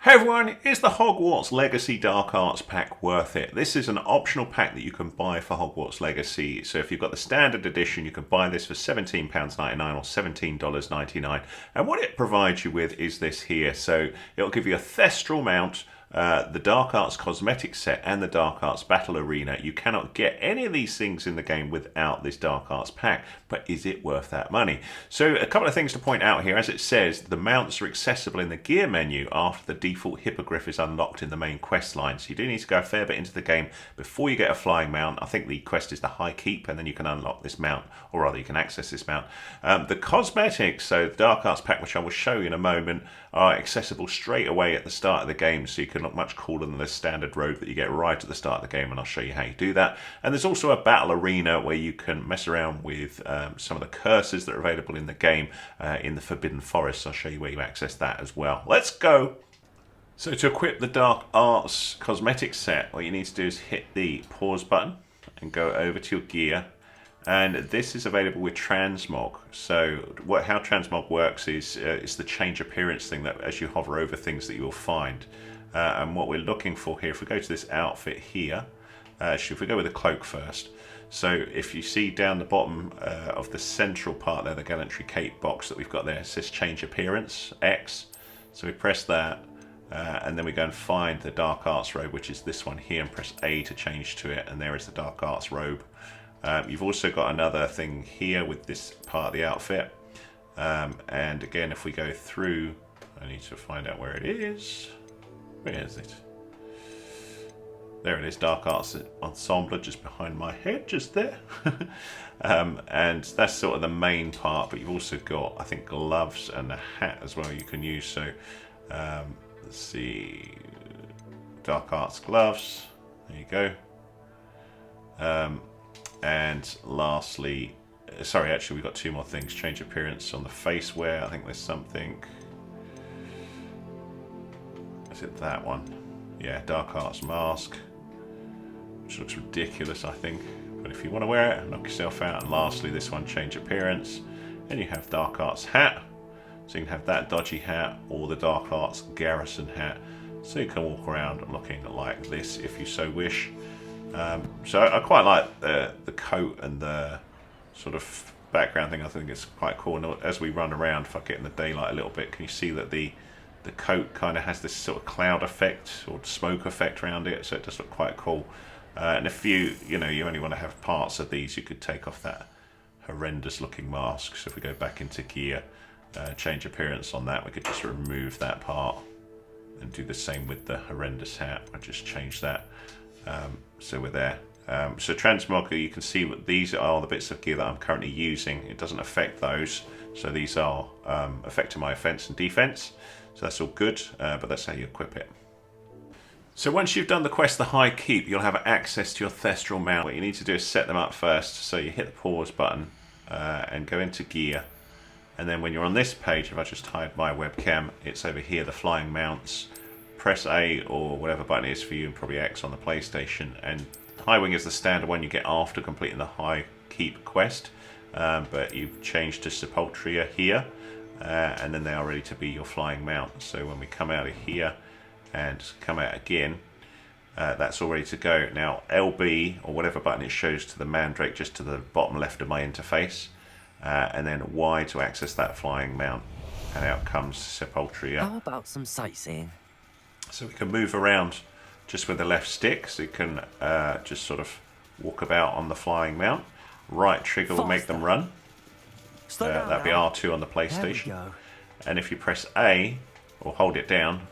Hey everyone, is the Hogwarts Legacy Dark Arts pack worth it? This is an optional pack that you can buy for Hogwarts Legacy. So if you've got the standard edition, you can buy this for £17.99 or $17.99. And what it provides you with is this here. So it'll give you a Thestral Mount, the Dark Arts Cosmetic Set and the Dark Arts Battle Arena. You cannot get any of these things in the game without this Dark Arts pack, but is it worth that money? So a couple of things to point out here. As it says, the mounts are accessible in the gear menu after the default hippogriff is unlocked in the main quest line. So you do need to go a fair bit into the game before you get a flying mount. I think the quest is the High Keep, and then you can unlock this mount, or rather you can access this mount. The cosmetics, so the Dark Arts pack, which I will show you in a moment, are accessible straight away at the start of the game, so you can look much cooler than the standard robe that you get right at the start of the game, and I'll show you how you do that. And there's also a battle arena where you can mess around with some of the curses that are available in the game in the Forbidden Forest. I'll show you where you access that as well. Let's go! So to equip the Dark Arts Cosmetic Set, what you need to do is hit the pause button and go over to your gear. And this is available with transmog. So how transmog works is it's the change appearance thing that as you hover over things that you will find. And what we're looking for here, if we go to this outfit here, if we go with the cloak first. So if you see down the bottom of the central part there, the Gallantry Cape box that we've got there, it says change appearance, X. So we press that. And then we go and find the Dark Arts robe, which is this one here, and press A to change to it, and there is the Dark Arts robe. You've also got another thing here with this part of the outfit. And again, if we go through, I need to find out where it is. Where is it? There it is, Dark Arts Ensemble, just behind my head, just there. And that's sort of the main part, but you've also got, I think, gloves and a hat as well you can use. So let's see, Dark Arts gloves, there you go. And lastly, sorry, actually we've got two more things. Change appearance on the face wear. I think there's something. Is it that one? Yeah, Dark Arts mask, which looks ridiculous, I think. But if you want to wear it, knock yourself out. And lastly, this one, change appearance. And you have Dark Arts hat. So you can have that dodgy hat or the Dark Arts Garrison hat. So you can walk around looking like this if you so wish. So I quite like the coat and the sort of background thing. I think it's quite cool. And as we run around, if I get in the daylight a little bit, can you see that the coat kind of has this sort of cloud effect or smoke effect around it? So it does look quite cool. And if you only want to have parts of these, you could take off that horrendous looking mask. So if we go back into gear, change appearance on that, we could just remove that part and do the same with the horrendous hat. I just change that. So we're there. So transmog, you can see what these are the bits of gear that I'm currently using. It doesn't affect those, so these are affecting my offense and defense. So that's all good, but that's how you equip it. So once you've done the quest, the High Keep, you'll have access to your Thestral Mount. What you need to do is set them up first. So you hit the pause button and go into gear. And then when you're on this page, if I just hide my webcam, it's over here, the flying mounts. Press A or whatever button it is for you, and probably X on the PlayStation. And High Wing is the standard one you get after completing the High Keep quest. But you've changed to Sepulchria here. And then they are ready to be your flying mount. So when we come out of here and come out again, that's all ready to go. Now LB or whatever button it shows to the Mandrake, just to the bottom left of my interface. And then Y to access that flying mount. And out comes Sepulchria. How about some sightseeing? So we can move around just with the left stick. So you can just sort of walk about on the flying mount. Right trigger will make them run. That'd be R2 on the PlayStation. And if you press A or hold it down,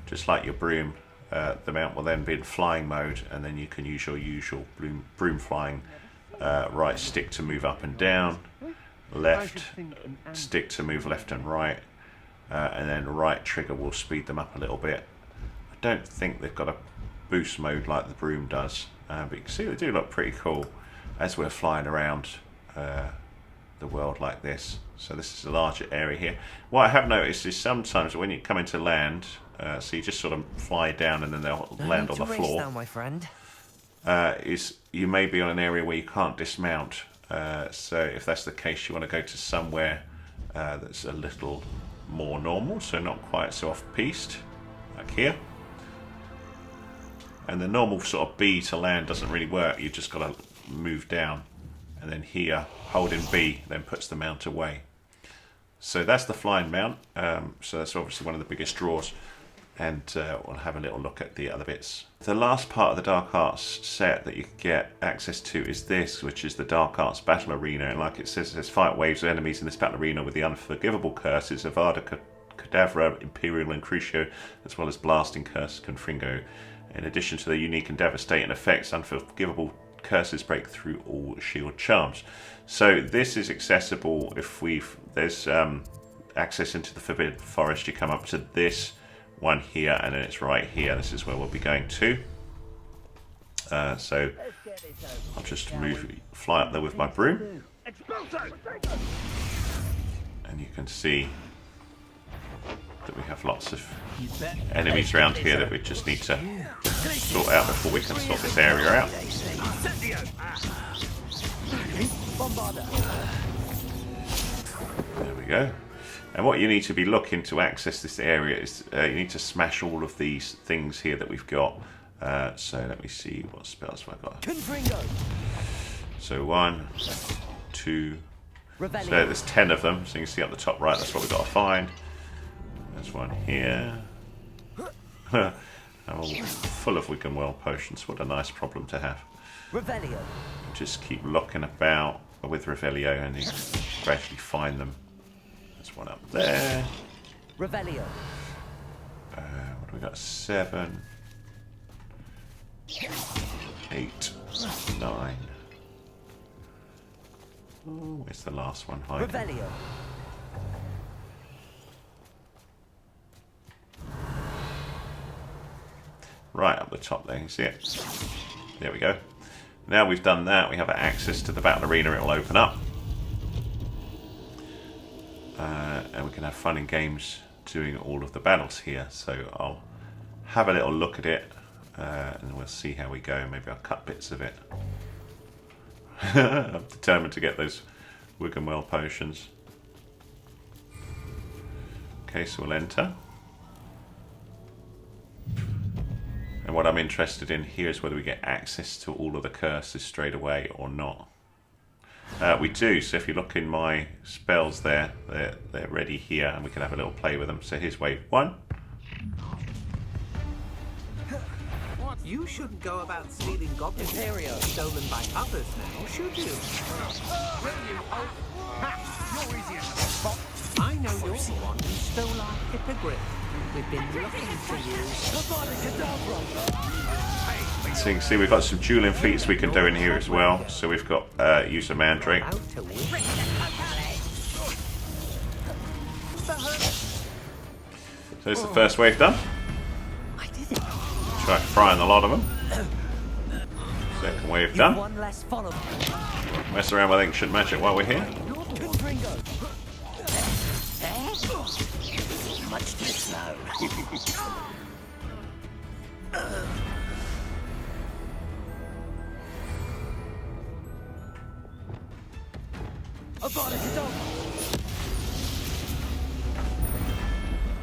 just like your broom, the mount will then be in flying mode, and then you can use your usual broom flying right stick to move up and down, left stick to move left and right, and then right trigger will speed them up a little bit. I don't think they've got a boost mode like the broom does, but you can see they do look pretty cool as we're flying around the world like this. So this is a larger area here. What I have noticed is sometimes when you come into land, so you just sort of fly down and then they'll land on the floor. Now, my friend. Is you may be on an area where you can't dismount. So if that's the case, you want to go to somewhere that's a little more normal, so not quite so off-piste. like here. And the normal sort of B to land doesn't really work. You've just got to move down. And then here, holding B, then puts the mount away. So that's the flying mount. So that's obviously one of the biggest draws. And we'll have a little look at the other bits. The last part of the Dark Arts set that you can get access to is this, which is the Dark Arts Battle Arena. And like it says, there's fight waves of enemies in this battle arena with the unforgivable curses of Avada Kedavra, Imperial and Crucio, as well as Blasting Curse, Confringo. In addition to the unique and devastating effects, unforgivable curses break through all shield charms. So this is accessible if there's access into the Forbidden Forest. You come up to this one here, and then it's right here. This is where we'll be going to. So I'll just fly up there with my broom, and you can see that we have lots of enemies around here that we just need to sort out before we can sort this area out. There we go. And what you need to be looking to access this area is you need to smash all of these things here that we've got. So let me see what spells have I got. So 1, 2. So there's 10 of them. So you can see up the top right, that's what we've got to find. There's one here. I'm all full of Wiggenwell potions. What a nice problem to have. Revelio. Just keep looking about with Revelio and you gradually find them. There's one up there. Revelio. What do we got? 7, 8, 9. Oh, where's the last one hiding? Revelio. Right up the top there, you see it? There we go. Now we've done that, we have access to the battle arena. It will open up. And we can have fun in games doing all of the battles here. So I'll have a little look at it and we'll see how we go. Maybe I'll cut bits of it. I'm determined to get those Wiggenwell potions. Okay, so we'll enter. And what I'm interested in here is whether we get access to all of the curses straight away or not. We do, so if you look in my spells there, they're ready here and we can have a little play with them. So here's wave 1. You shouldn't go about stealing goblin material stolen by others now, should you? You're easy as a spot. I know you're the one who stole our hippogriff. We've been looking for you. So you can see we've got some dueling feats we can do in here as well. So we've got use of Mandrake. Out to win. So it's the first wave done. I did it. Try frying a lot of them. Second wave done. One less follow. Mess around with ancient magic while we're here. Much too slow.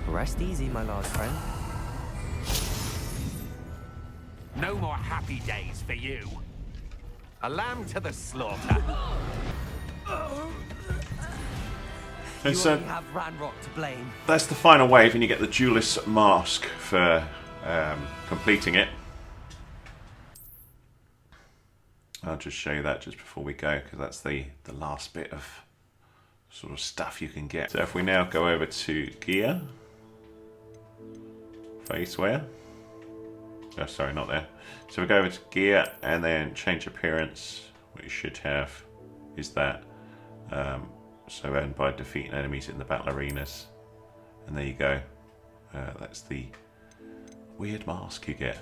Rest easy, my last friend. No more happy days for you. A lamb to the slaughter. And You so only have Ranrock to blame. that's the final wave, and you get the Duellist mask for completing it. I'll just show you that just before we go, because that's the last bit of sort of stuff you can get. So if we now go over to gear, face wear. Oh, sorry, not there. So we go over to gear and then change appearance. What you should have is that. So earned by defeating enemies in the battle arenas. And there you go. That's the weird mask you get.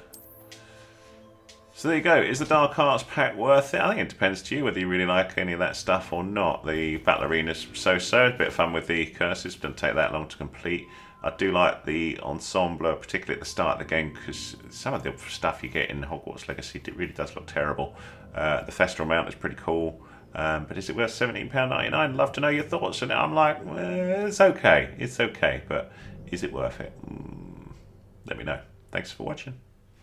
So there you go. Is the Dark Arts pack worth it? I think it depends to you whether you really like any of that stuff or not. The battle arenas so-so. A bit of fun with the curses. Doesn't take that long to complete. I do like the ensemble, particularly at the start of the game, because some of the stuff you get in Hogwarts Legacy, it really does look terrible. The Thestral Mount is pretty cool. But is it worth £17.99? I'd love to know your thoughts. And I'm like, it's okay. It's okay. But is it worth it? let me know. Thanks for watching.